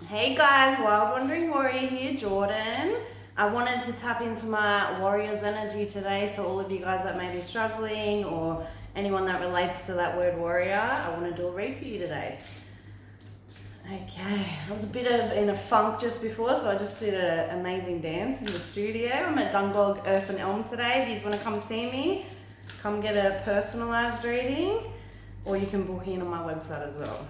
Hey guys, Wild Wandering Warrior here, Jordan. I wanted to tap into my warrior's energy today, so all of you guys that may be struggling or anyone that relates to that word warrior, I want to do a read for you today. Okay, I was a bit in a funk just before, so I just did an amazing dance in the studio. I'm at Dungog, Earth and Elm today. If you just want to come see me, come get a personalised reading, or you can book in on my website as well.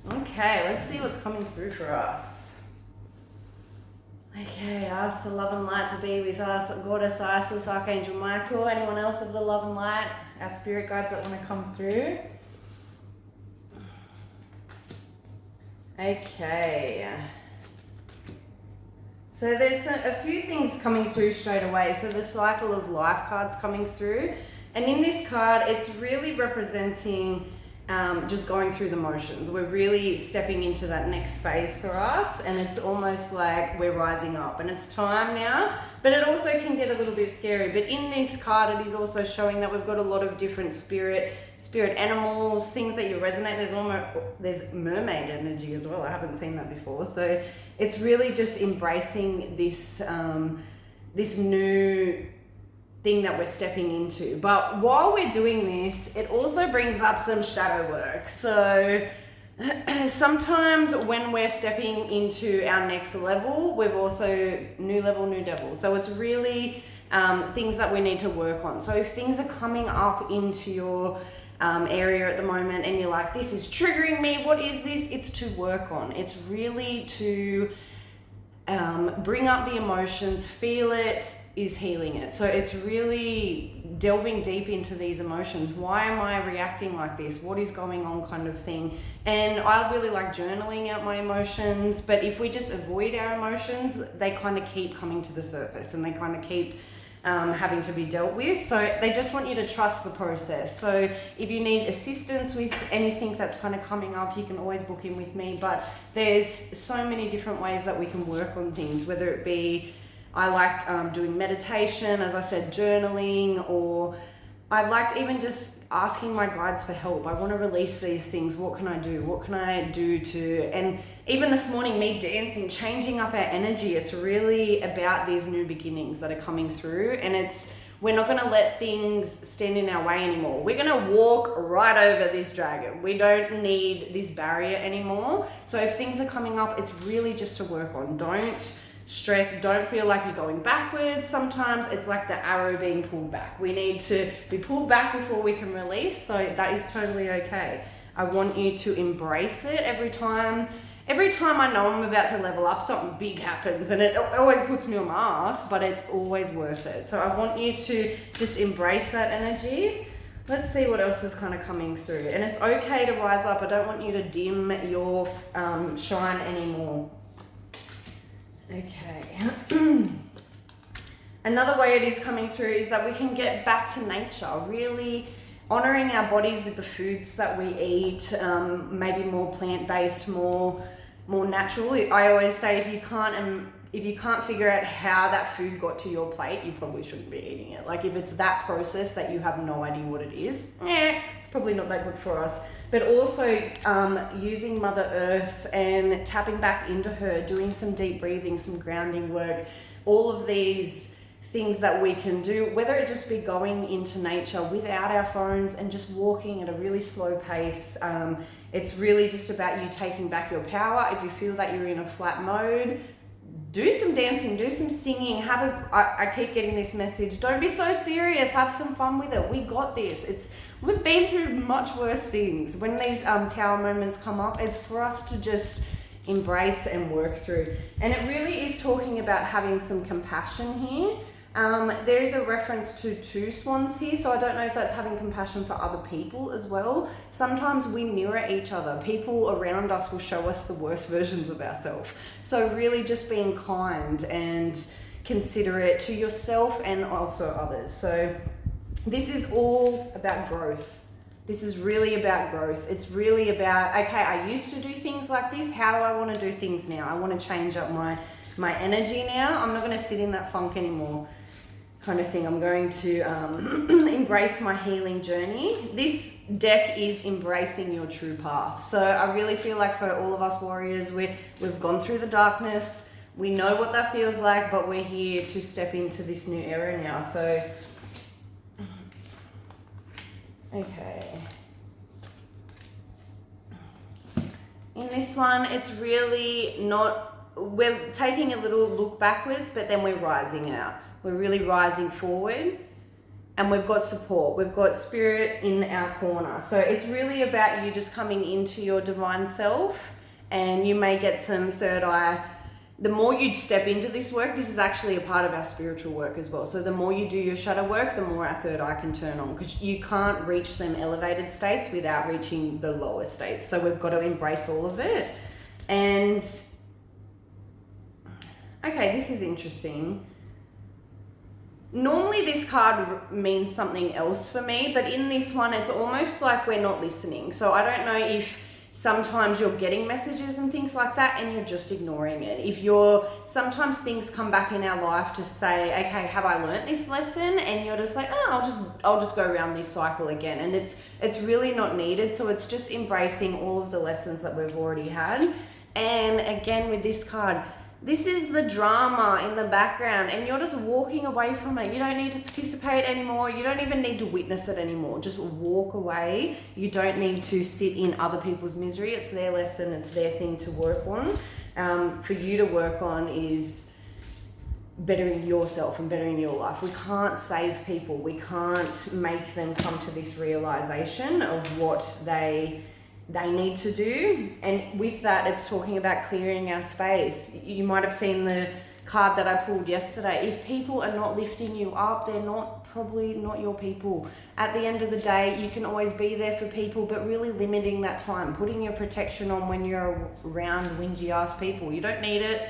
Okay, let's see what's coming through for us. Okay, ask the love and light to be with us, Goddess Isis, Archangel Michael, anyone else of the love and light, our spirit guides that want to come through. Okay. So there's a few things coming through straight away. So the cycle of life card's coming through. And in this card, it's really representing just going through the motions. We're really stepping into that next phase for us, and it's almost like we're rising up and it's time now, but it also can get a little bit scary. But in this card, it is also showing that we've got a lot of different spirit animals, things that you resonate. There's mermaid energy as well. I haven't seen that before. So it's really just embracing this this new thing that we're stepping into. But while we're doing this, it also brings up some shadow work. So sometimes when we're stepping into our next level, we've also new level, new devil. So it's really things that we need to work on. So if things are coming up into your area at the moment and you're like, this is triggering me, what is this? It's to work on. It's really to bring up the emotions, feel it, is healing it. So it's really delving deep into these emotions. Why am I reacting like this? What is going on, kind of thing. And I really like journaling out my emotions, but if we just avoid our emotions, they kind of keep coming to the surface and they kind of keep having to be dealt with. So they just want you to trust the process. So if you need assistance with anything that's kind of coming up, you can always book in with me. But there's so many different ways that we can work on things, whether it be, I like doing meditation, as I said, journaling, or I liked even just asking my guides for help. I want to release these things. What can I do? What can I do to, and even this morning, me dancing, changing up our energy. It's really about these new beginnings that are coming through, and we're not going to let things stand in our way anymore. We're going to walk right over this dragon. We don't need this barrier anymore. So if things are coming up, it's really just to work on. Don't stress, don't feel like you're going backwards. Sometimes it's like the arrow being pulled back. We need to be pulled back before we can release, so that is totally okay. I want you to embrace it. Every time I know I'm about to level up, something big happens, and it always puts me on my ass, but it's always worth it. So I want you to just embrace that energy. Let's see what else is kind of coming through. And it's okay to rise up. I don't want you to dim your shine anymore. Okay. Another way it is coming through is that we can get back to nature, really honoring our bodies with the foods that we eat, maybe more plant-based, more natural. I always say if you can't figure out how that food got to your plate, you probably shouldn't be eating it. Like if it's that process that you have no idea what it is, it's probably not that good for us. But also using Mother Earth and tapping back into her, doing some deep breathing, some grounding work, all of these things that we can do, whether it just be going into nature without our phones and just walking at a really slow pace. It's really just about you taking back your power. If you feel that you're in a flat mode, do some dancing, do some singing, I keep getting this message, don't be so serious, have some fun with it. We got this. We've been through much worse things. When these tower moments come up, it's for us to just embrace and work through. And it really is talking about having some compassion here. There is a reference to two swans here, so I don't know if that's having compassion for other people as well. Sometimes we mirror each other. People around us will show us the worst versions of ourselves. So really just being kind and considerate to yourself and also others. So this is all about growth. This is really about growth. It's really about, okay, I used to do things like this. How do I want to do things now? I want to change up my energy now. I'm not going to sit in that funk anymore. kind of thing. I'm going to embrace my healing journey. This deck is embracing your true path. So I really feel like for all of us warriors, we've gone through the darkness. We know what that feels like, but we're here to step into this new era now. So, okay. In this one, it's really not, we're taking a little look backwards, but then we're rising out. We're really rising forward, and we've got support. We've got spirit in our corner. So it's really about you just coming into your divine self, and you may get some third eye. The more you step into this work, this is actually a part of our spiritual work as well. So the more you do your shadow work, the more our third eye can turn on, because you can't reach them elevated states without reaching the lower states. So we've got to embrace all of it. And okay, this is interesting. Normally this card means something else for me, but in this one, it's almost like we're not listening. So I don't know if sometimes you're getting messages and things like that and you're just ignoring it. Sometimes things come back in our life to say, okay, have I learnt this lesson? And you're just like, oh, I'll just go around this cycle again. And it's really not needed. So it's just embracing all of the lessons that we've already had. And again, with this card, this is the drama in the background, and you're just walking away from it. You don't need to participate anymore. You don't even need to witness it anymore. Just walk away. You don't need to sit in other people's misery. It's their lesson. It's their thing to work on. For you to work on is bettering yourself and bettering your life. We can't save people. We can't make them come to this realization of what they need to do. And with that, it's talking about clearing our space. You might have seen the card that I pulled yesterday. If people are not lifting you up, they're probably not your people. At the end of the day, you can always be there for people, but really limiting that time, putting your protection on when you're around whingy ass people. You don't need it.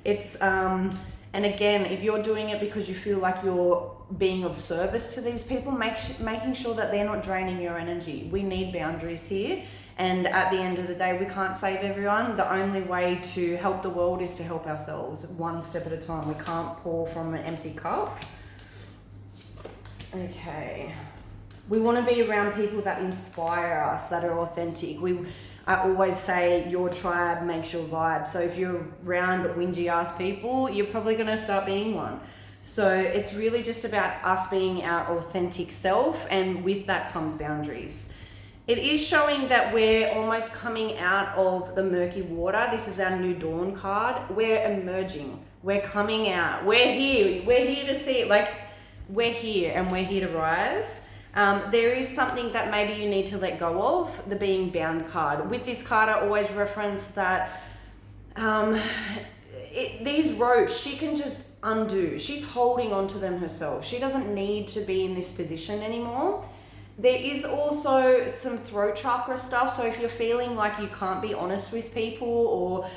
It's and again, if you're doing it because you feel like you're being of service to these people, making sure that they're not draining your energy. We need boundaries here. And at the end of the day, we can't save everyone. The only way to help the world is to help ourselves, one step at a time. We can't pour from an empty cup. Okay. We want to be around people that inspire us, that are authentic. I always say your tribe makes your vibe. So if you're around whingy ass people, you're probably going to start being one. So it's really just about us being our authentic self, and with that comes boundaries. It is showing that we're almost coming out of the murky water. This is our new dawn card. We're emerging. We're coming out. We're here. We're here to see it. Like, we're here and we're here to rise. There is something that maybe you need to let go of, the being bound card. With this card, I always reference that these ropes, she can just undo. She's holding on to them herself. She doesn't need to be in this position anymore. There is also some throat chakra stuff. So if you're feeling like you can't be honest with people, or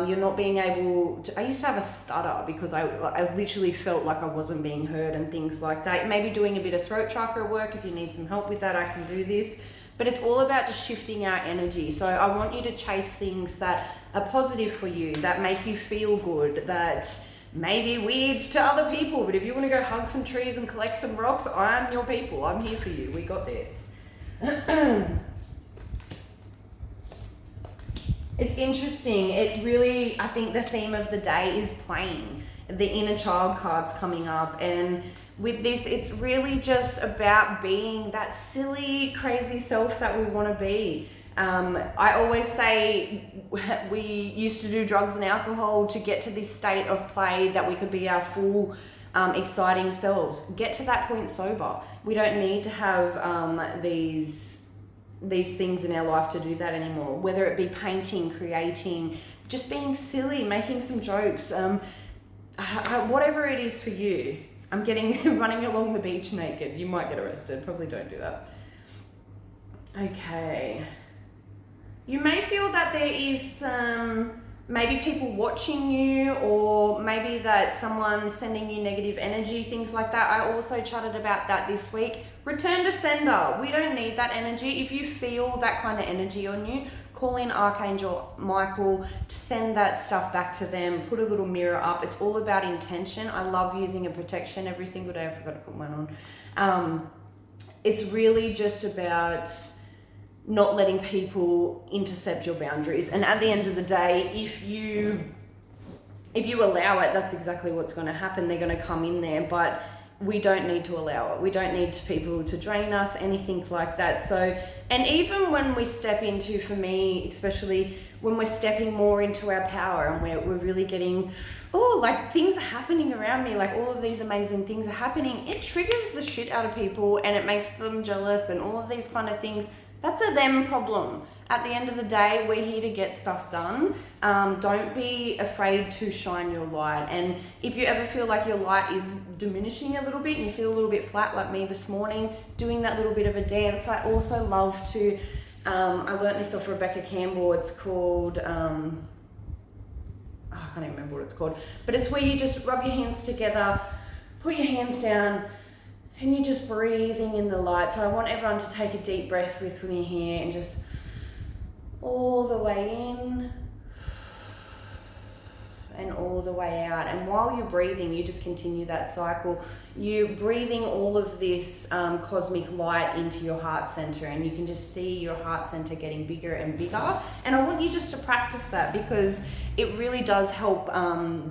you're not being able to, I used to have a stutter because I literally felt like I wasn't being heard and things like that. Maybe doing a bit of throat chakra work. If you need some help with that, I can do this. But it's all about just shifting our energy. So I want you to chase things that are positive for you, that make you feel good, that may be weird to other people, but if you want to go hug some trees and collect some rocks, I'm your people. I'm here for you. We got this. It's interesting. It really, I think the theme of the day is playing. The inner child card's coming up, and with this, it's really just about being that silly, crazy self that we want to be. I always say we used to do drugs and alcohol to get to this state of play that we could be our full, exciting selves. Get to that point sober. We don't need to have these things in our life to do that anymore. Whether it be painting, creating, just being silly, making some jokes, whatever it is for you. I'm running along the beach naked. You might get arrested. Probably don't do that. Okay. You may feel that there is maybe people watching you, or maybe that someone's sending you negative energy, things like that. I also chatted about that this week. Return to sender. We don't need that energy. If you feel that kind of energy on you, call in Archangel Michael to send that stuff back to them, put a little mirror up. It's all about intention. I love using a protection every single day. I forgot to put mine on. It's really just about not letting people intercept your boundaries. And at the end of the day, if you allow it, that's exactly what's going to happen. They're going to come in there, but we don't need to allow it. We don't need people to drain us, anything like that. So, and even when we step into, for me, especially when we're stepping more into our power and we're really getting, like things are happening around me, like all of these amazing things are happening, it triggers the shit out of people and it makes them jealous and all of these kind of things. That's a them problem. At the end of the day, we're here to get stuff done. Don't be afraid to shine your light. And if you ever feel like your light is diminishing a little bit and you feel a little bit flat, like me this morning, doing that little bit of a dance. I also love to, I learned this off Rebecca Campbell. It's called, I can't even remember what it's called, but it's where you just rub your hands together, put your hands down, and you're just breathing in the light. So I want everyone to take a deep breath with me here and just all the way in and all the way out. And while you're breathing, you just continue that cycle. You're breathing all of this cosmic light into your heart center, and you can just see your heart center getting bigger and bigger. And I want you just to practice that because it really does help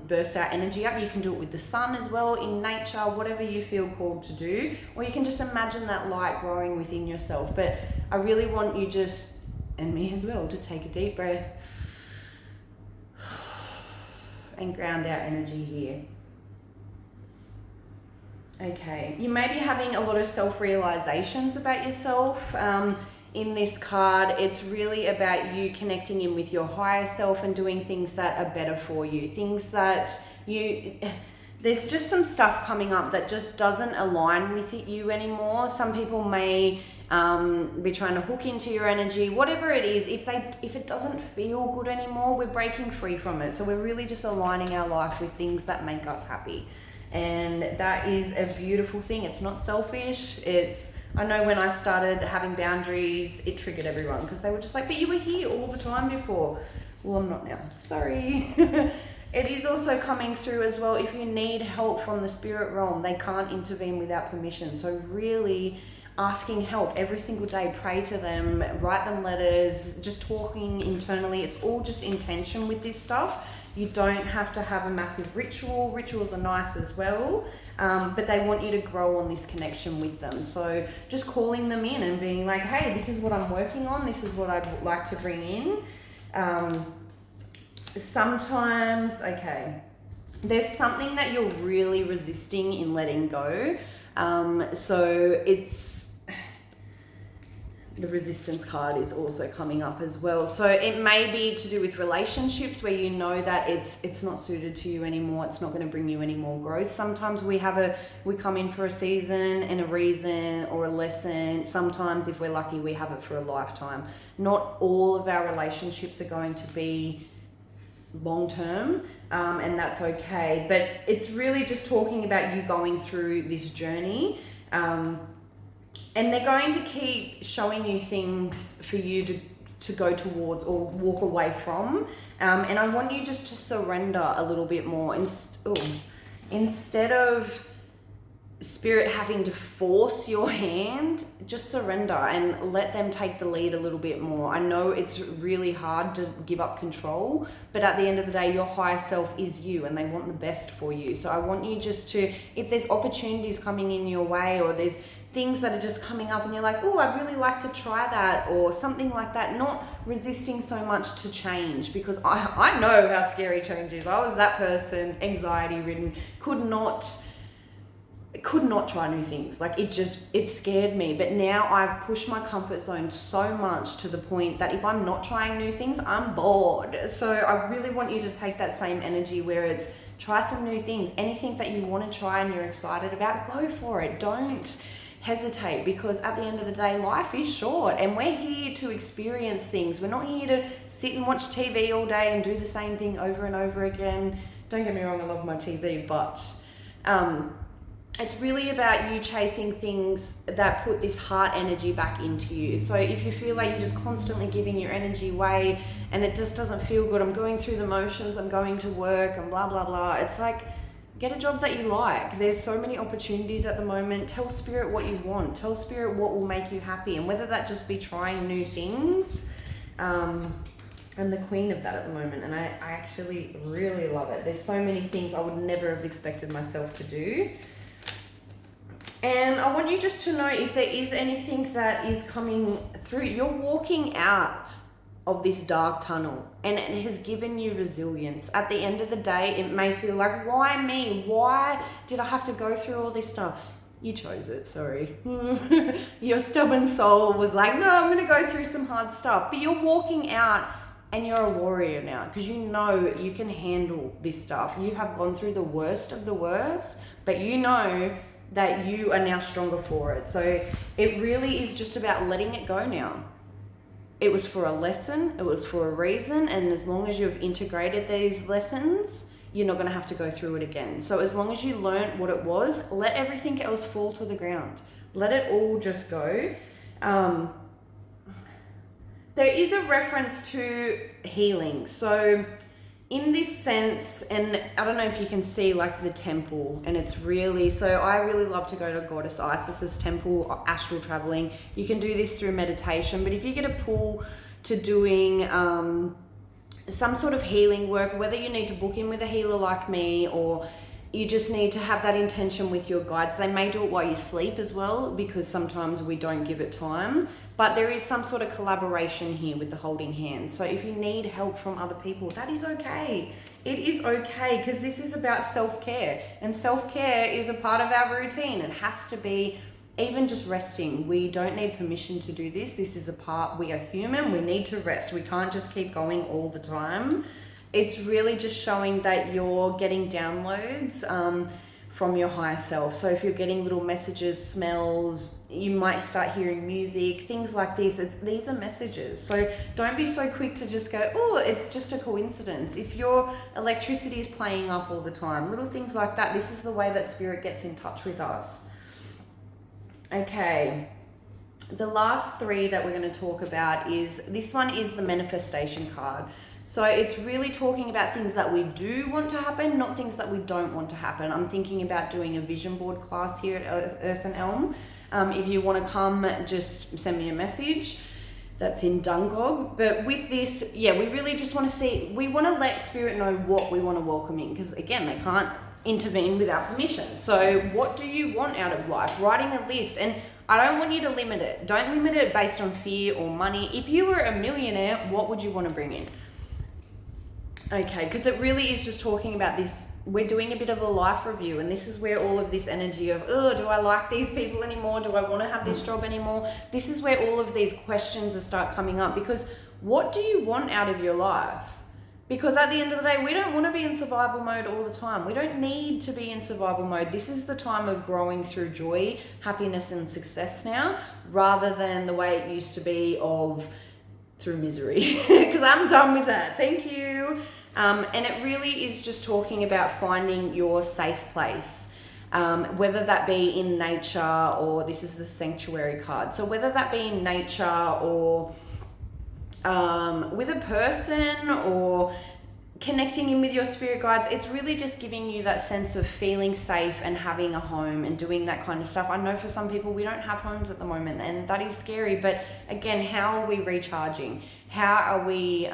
burst our energy up. You can do it with the sun as well, in nature, whatever you feel called to do, or you can just imagine that light growing within yourself. But I really want you just, and me as well, to take a deep breath and ground our energy here. Okay, you may be having a lot of self-realizations about yourself. In this card, it's really about you connecting in with your higher self and doing things that are better for you. Things that there's just some stuff coming up that just doesn't align with you anymore. Some people may be trying to hook into your energy, whatever it is. If it doesn't feel good anymore, we're breaking free from it. So we're really just aligning our life with things that make us happy. And that is a beautiful thing. It's not selfish. I know when I started having boundaries, it triggered everyone because they were just like, but you were here all the time before. Well, I'm not now. Sorry. It is also coming through as well. If you need help from the spirit realm, they can't intervene without permission. So really asking help every single day, pray to them, write them letters, just talking internally. It's all just intention with this stuff. You don't have to have a massive ritual. Rituals are nice as well, but they want you to grow on this connection with them. So just calling them in and being like, hey, this is what I'm working on. This is what I'd like to bring in. Sometimes, there's something that you're really resisting in letting go. So the resistance card is also coming up as well. So it may be to do with relationships where you know that it's not suited to you anymore. It's not going to bring you any more growth. Sometimes we come in for a season and a reason or a lesson. Sometimes if we're lucky, we have it for a lifetime. Not all of our relationships are going to be long term, and that's okay. But it's really just talking about you going through this journey. And they're going to keep showing you things for you to go towards or walk away from. And I want you just to surrender a little bit more. Instead of spirit having to force your hand, just surrender and let them take the lead a little bit more. I know it's really hard to give up control, but at the end of the day, your higher self is you and they want the best for you. So I want you just to, if there's opportunities coming in your way or there's things that are just coming up and you're like, oh, I'd really like to try that or something like that, not resisting so much to change, because I know how scary change is. I was that person, anxiety ridden, could not try new things. Like it scared me. But now I've pushed my comfort zone so much to the point that if I'm not trying new things, I'm bored. So I really want you to take that same energy where it's try some new things. Anything that you want to try and you're excited about, go for it. Don't hesitate, because at the end of the day, life is short and we're here to experience things. We're not here to sit and watch TV all day and do the same thing over and over again. Don't get me wrong, I love my TV, but it's really about you chasing things that put this heart energy back into you. So if you feel like you're just constantly giving your energy away and it just doesn't feel good, I'm going through the motions, I'm going to work and blah, blah, blah. It's like, get a job that you like. There's so many opportunities at the moment. Tell spirit what you want. Tell spirit what will make you happy. And whether that just be trying new things. I'm the queen of that at the moment, and I actually really love it. There's so many things I would never have expected myself to do. And I want you just to know if there is anything that is coming through. You're walking out of this dark tunnel, and it has given you resilience. At the end of the day, it may feel like, why me? Why did I have to go through all this stuff? You chose it, sorry. Your stubborn soul was like, no, I'm going to go through some hard stuff. But you're walking out and you're a warrior now, because you know you can handle this stuff. You have gone through the worst of the worst, but you know that you are now stronger for it. So it really is just about letting it go now. It was for a lesson, it was for a reason, and as long as you've integrated these lessons, you're not going to have to go through it again. So as long as you learnt what it was, let everything else fall to the ground. Let it all just go. There is a reference to healing. So in this sense, and I don't know if you can see like the temple, and it's really, so I really love to go to Goddess Isis's temple, astral traveling. You can do this through meditation, but if you get a pull to doing some sort of healing work, whether you need to book in with a healer like me, or you just need to have that intention with your guides. They may do it while you sleep as well, because sometimes we don't give it time. But there is some sort of collaboration here with the holding hands. So if you need help from other people, that is okay. It is okay, because this is about self-care. And self-care is a part of our routine. It has to be even just resting. We don't need permission to do this. This is a part, we are human. We need to rest. We can't just keep going all the time. It's really just showing that you're getting downloads from your higher self. So if you're getting little messages, smells, you might start hearing music, things like this. These are messages. So don't be so quick to just go, oh, it's just a coincidence. If your electricity is playing up all the time, little things like that, this is the way that spirit gets in touch with us. Okay. The last three that we're going to talk about is, this one is the manifestation card. So it's really talking about things that we do want to happen, not things that we don't want to happen. I'm thinking about doing a vision board class here at Earth and Elm. If you want to come, just send me a message. That's in Dungog. But with this, yeah, we really just want to see, we want to let spirit know what we want to welcome in, because again, they can't intervene without permission. So what do you want out of life? Writing a list. And I don't want you to limit it. Don't limit it based on fear or money. If you were a millionaire, what would you want to bring in? Okay, because it really is just talking about this. We're doing a bit of a life review, and this is where all of this energy of, oh, do I like these people anymore? Do I want to have this job anymore? This is where all of these questions start coming up, because what do you want out of your life? Because at the end of the day, we don't want to be in survival mode all the time. We don't need to be in survival mode. This is the time of growing through joy, happiness, and success now, rather than the way it used to be of through misery, because I'm done with that. Thank you. And it really is just talking about finding your safe place, whether that be in nature, or this is the sanctuary card. So whether that be in nature or with a person, or connecting in with your spirit guides, it's really just giving you that sense of feeling safe and having a home and doing that kind of stuff. I know for some people we don't have homes at the moment, and that is scary, but again, how are we recharging? How are we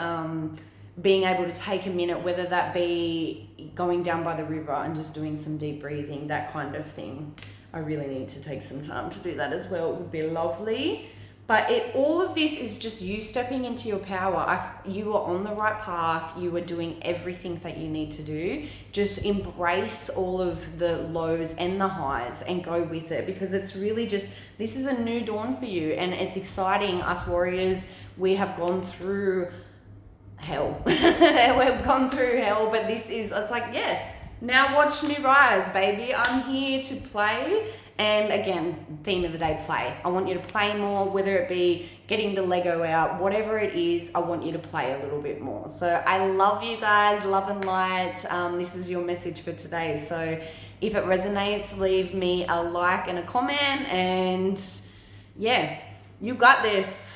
being able to take a minute, whether that be going down by the river and just doing some deep breathing, that kind of thing. I really need to take some time to do that as well. It would be lovely. But all of this is just you stepping into your power. You are on the right path. You are doing everything that you need to do. Just embrace all of the lows and the highs and go with it, because it's really just, this is a new dawn for you, and it's exciting. Us warriors, we have gone through hell. We've gone through hell, but this is, it's like, yeah, Now watch me rise, baby. I'm here to play. And again, theme of the day, play. I want you to play more, whether it be getting the Lego out, whatever it is, I want you to play a little bit more. So I love you guys, love and light. This is your message for today. So if it resonates, leave me a like and a comment. And yeah, you got this.